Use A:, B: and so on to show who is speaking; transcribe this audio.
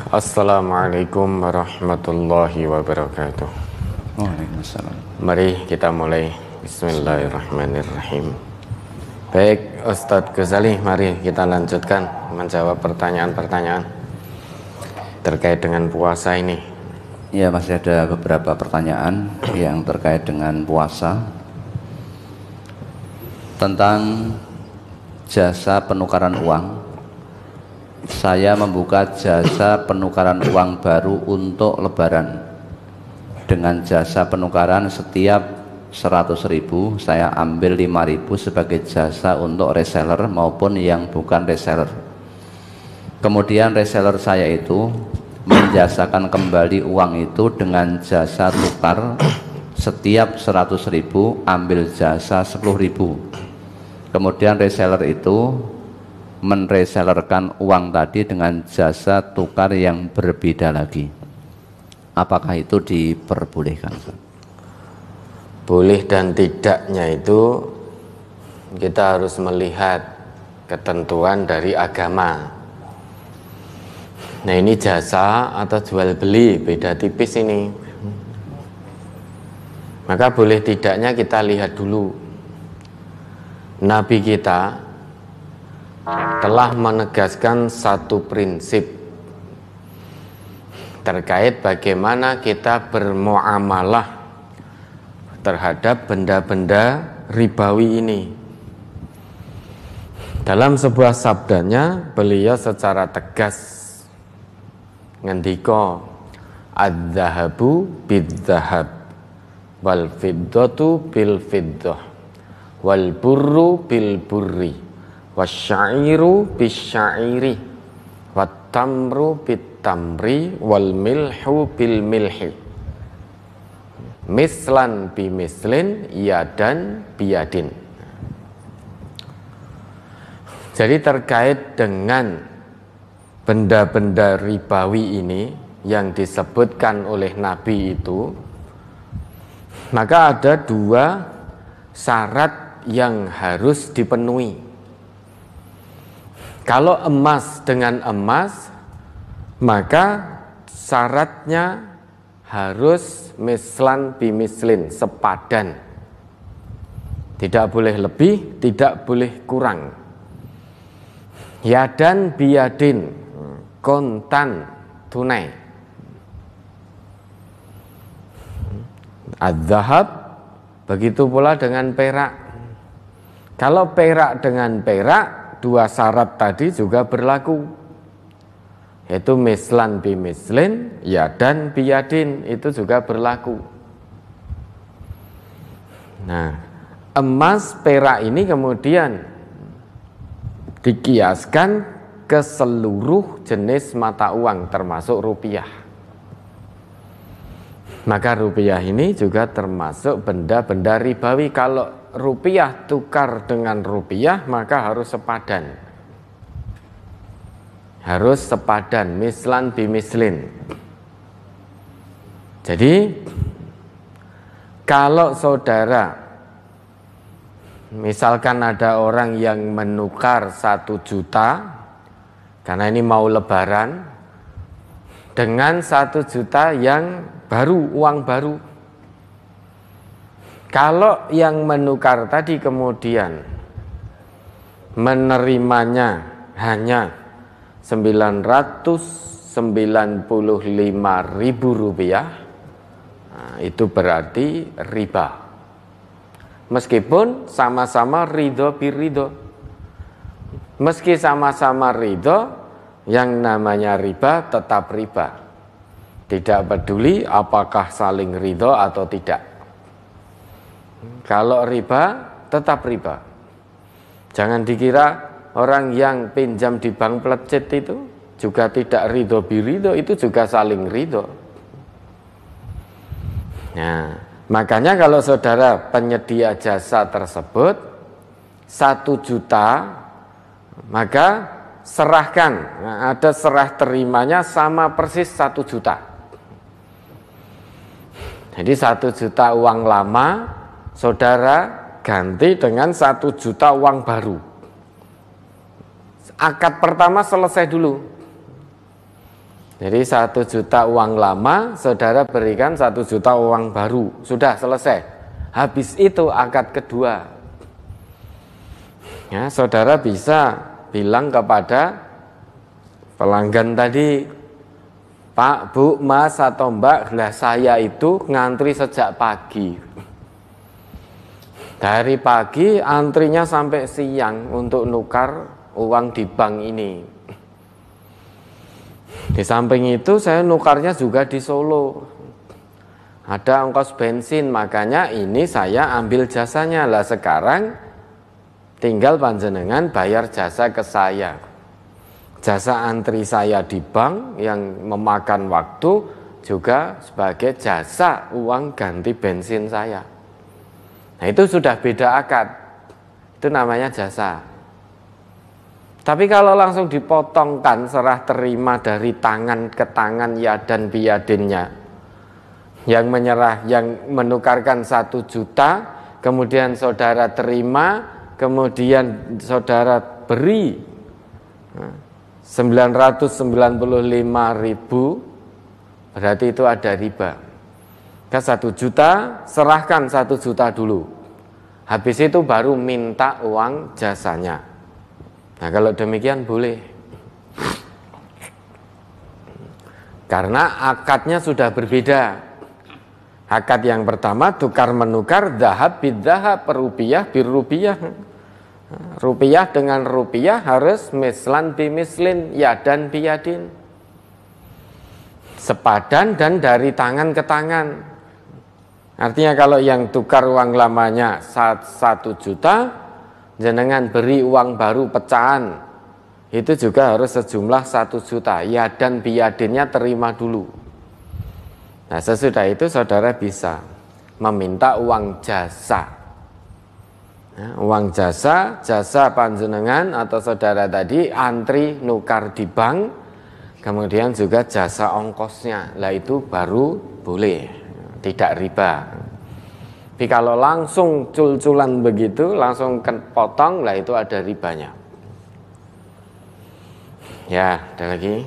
A: Assalamualaikum warahmatullahi wabarakatuh.
B: Waalaikumsalam.
A: Mari kita mulai. Bismillahirrahmanirrahim. Baik, Ustadz Ghazali, mari kita lanjutkan menjawab pertanyaan-pertanyaan terkait dengan puasa ini.
B: Ya, masih ada beberapa pertanyaan yang terkait dengan puasa, tentang jasa penukaran uang. Saya membuka jasa penukaran uang baru untuk lebaran. Dengan jasa penukaran setiap 100.000 saya ambil 5.000 sebagai jasa untuk reseller maupun yang bukan reseller. Kemudian reseller saya itu menjasakan kembali uang itu dengan jasa tukar setiap 100.000 ambil jasa 10.000. Kemudian reseller itu menresellerkan uang tadi dengan jasa tukar yang berbeda lagi. Apakah itu diperbolehkan?
A: Boleh dan tidaknya itu kita harus melihat ketentuan dari agama. Nah, ini jasa atau jual beli, beda tipis ini. Maka boleh tidaknya kita lihat dulu. Nabi kita telah menegaskan satu prinsip terkait bagaimana kita bermuamalah terhadap benda-benda ribawi ini. Dalam sebuah sabdanya, beliau secara tegas ngendika, adz-dzahabu bidz-dzahab wal fiddatu bil fiddah wal burru bil burri wasyairu bisyairi wattamru bittamri wal milhu bil milhi mislan bimislin yadan biyadin. Jadi terkait dengan benda-benda ribawi ini yang disebutkan oleh Nabi itu, maka ada dua syarat yang harus dipenuhi. Kalau emas dengan emas, maka syaratnya harus mislan bimislin, sepadan. Tidak boleh lebih, tidak boleh kurang. Yadan biyadin, kontan, tunai. Adz-dzahab, begitu pula dengan perak. Kalau perak dengan perak, dua syarat tadi juga berlaku, yaitu mislan bimislin, yadan biyadin, itu juga berlaku. Nah, emas perak ini kemudian dikiaskan ke seluruh jenis mata uang termasuk rupiah. Maka rupiah ini juga termasuk benda-benda ribawi. Kalau rupiah tukar dengan rupiah, maka harus sepadan. Harus sepadan, mislan bimislin. Jadi kalau saudara, misalkan ada orang yang menukar 1 juta, karena ini mau lebaran, dengan 1 juta yang baru, uang baru. Kalau yang menukar tadi kemudian menerimanya hanya 995.000 rupiah, nah, itu berarti riba. Meskipun sama-sama ridho biridho, meski sama-sama ridho, yang namanya riba tetap riba. Tidak peduli apakah saling ridho atau tidak. Kalau riba, tetap riba. Jangan dikira orang yang pinjam di bank pelecet itu juga tidak ridho biridho, itu juga saling ridho. Nah, makanya kalau saudara penyedia jasa tersebut 1 juta, maka serahkan. Nah, ada serah terimanya sama persis 1 juta. Jadi 1 juta uang lama, saudara ganti dengan 1 juta uang baru. Akad pertama selesai dulu. Jadi 1 juta uang lama, saudara berikan 1 juta uang baru, sudah selesai. Habis itu akad kedua. Ya, saudara bisa bilang kepada pelanggan tadi, Pak, Bu, Mas atau Mbak, lah saya itu ngantri sejak pagi. Dari pagi antrinya sampai siang untuk nukar uang di bank ini. Di samping itu saya nukarnya juga di Solo. Ada ongkos bensin, makanya ini saya ambil jasanya. Lah sekarang tinggal panjenengan bayar jasa ke saya. Jasa antri saya di bank yang memakan waktu juga sebagai jasa uang ganti bensin saya. Nah itu sudah beda akad, itu namanya jasa. Tapi kalau langsung dipotongkan serah terima dari tangan ke tangan yadan biyadinnya, yang menyerah, yang menukarkan 1 juta, kemudian saudara terima, kemudian saudara beri 995.000, berarti itu ada riba. Ke 1 juta, serahkan 1 juta dulu. Habis itu baru minta uang jasanya. Nah kalau demikian boleh. Karena akadnya sudah berbeda. Akad yang pertama tukar menukar, dhahab bidhahab, rupiah birrupiah. Rupiah dengan rupiah harus mislan bimislin, yadan biyadin. Sepadan dan dari tangan ke tangan. Artinya kalau yang tukar uang lamanya 1 juta, jenengan beri uang baru pecahan, itu juga harus sejumlah 1 juta. Yadan biyadinnya terima dulu. Nah sesudah itu saudara bisa meminta uang jasa. Nah, uang jasa, jasa panjenengan atau saudara tadi antri nukar di bank, kemudian juga jasa ongkosnya. Lah itu baru boleh, tidak riba. Tapi kalau langsung cul-culan begitu, langsung potong, lah itu ada ribanya. Ya, ada lagi.